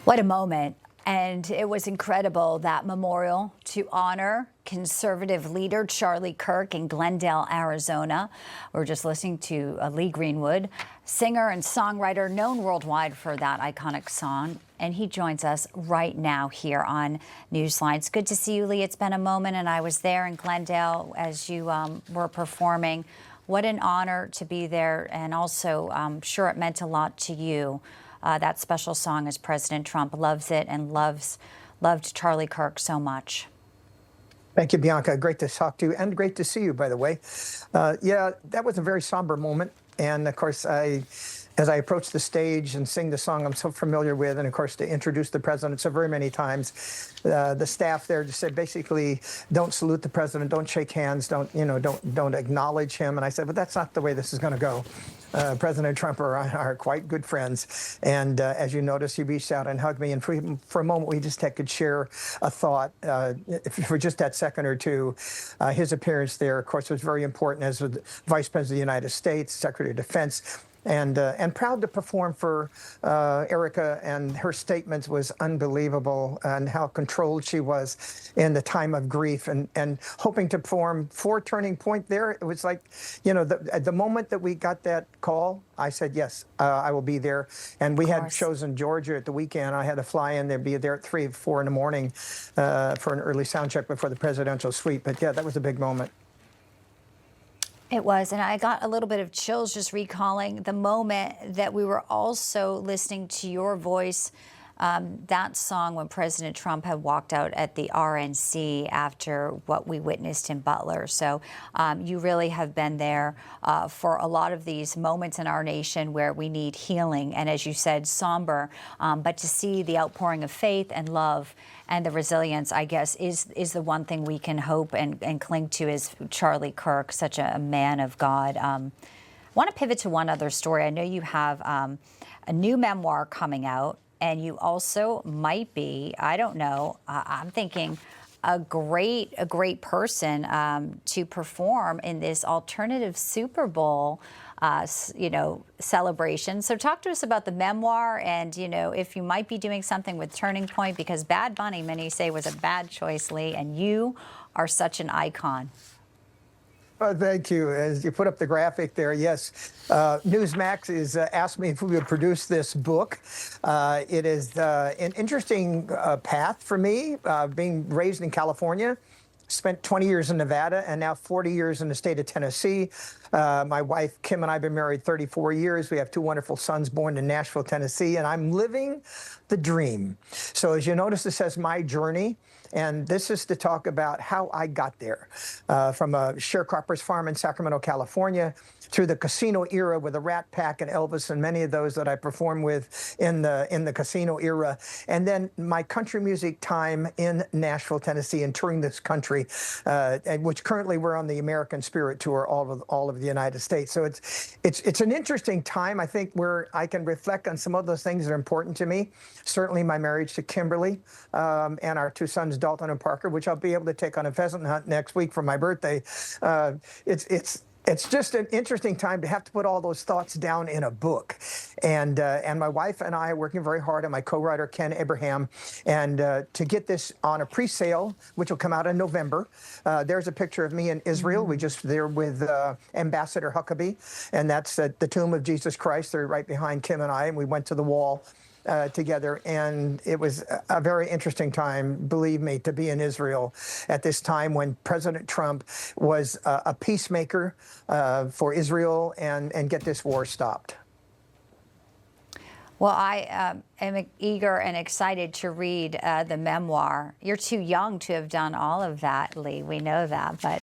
What a moment. And it was incredible, that memorial to honor conservative leader Charlie Kirk in Glendale, Arizona. We're just listening to Lee Greenwood, singer and songwriter known worldwide for that iconic song. And he joins us right now here on Newsline. It's good to see you, Lee. It's been a moment, and I was there in Glendale as you were performing. What an honor to be there, and also I'm sure it meant a lot to you. That special song, as President Trump loves it and loved Charlie Kirk so much. Thank you, Bianca. Great to talk to you, and great to see you, by the way. Yeah, that was a very somber moment. And of course, as I approach the stage and sing the song I'm so familiar with, and of course to introduce the president so very many times, the staff there just said basically, don't salute the president, don't shake hands, don't acknowledge him. And I said, but that's not the way this is going to go. President Trump are quite good friends, and as you notice, he reached out and hugged me, and for a moment we just could share a thought for just that second or two. His appearance there, of course, was very important as the Vice President of the United States, Secretary of Defense. And proud to perform for Erica, and her statements was unbelievable, and how controlled she was in the time of grief, and hoping to perform for Turning Point there. It was like, at the moment that we got that call, I said, yes, I will be there. And we had shows in Georgia at the weekend. I had to fly in there, be there at 3 or 4 in the morning for an early sound check before the presidential suite. But yeah, that was a big moment. It was, and I got a little bit of chills just recalling the moment that we were also listening to your voice, that song when President Trump had walked out at the RNC after what we witnessed in Butler. So you really have been there for a lot of these moments in our nation where we need healing, and as you said, somber, but to see the outpouring of faith and love and the resilience, I guess, is the one thing we can hope and cling to, is Charlie Kirk, such a man of God. I want to pivot to one other story. I know you have a new memoir coming out, and you also might be, I don't know, I'm thinking a great person to perform in this alternative Super Bowl celebration. So talk to us about the memoir, and if you might be doing something with Turning Point, because Bad Bunny, many say, was a bad choice, Lee, and you are such an icon. Oh, thank you. As you put up the graphic there, yes, Newsmax is asked me if we would produce this book. It is an interesting path for me, being raised in California. Spent 20 years in Nevada, and now 40 years in the state of Tennessee. My wife, Kim, and I have been married 34 years. We have 2 wonderful sons born in Nashville, Tennessee, and I'm living the dream. So as you notice, it says My Journey, and this is to talk about how I got there, from a sharecropper's farm in Sacramento, California, through the casino era with the Rat Pack and Elvis and many of those that I performed with in the casino era, and then my country music time in Nashville, Tennessee, and touring this country, which currently we're on the American Spirit Tour all of the United States. So it's an interesting time, I think, where I can reflect on some of those things that are important to me. Certainly my marriage to Kimberly, and our 2 sons, Dalton and Parker, which I'll be able to take on a pheasant hunt next week for my birthday. It's just an interesting time to have to put all those thoughts down in a book. And my wife and I are working very hard, and my co-writer, Ken Abraham, and to get this on a pre-sale, which will come out in November. There's a picture of me in Israel. We just there with Ambassador Huckabee, and that's at the tomb of Jesus Christ. They're right behind Kim and I, and we went to the wall together, and it was a very interesting time, believe me, to be in Israel at this time when President Trump was a peacemaker for Israel and get this war stopped. Well, I am eager and excited to read the memoir. You're too young to have done all of that, Lee. We know that, but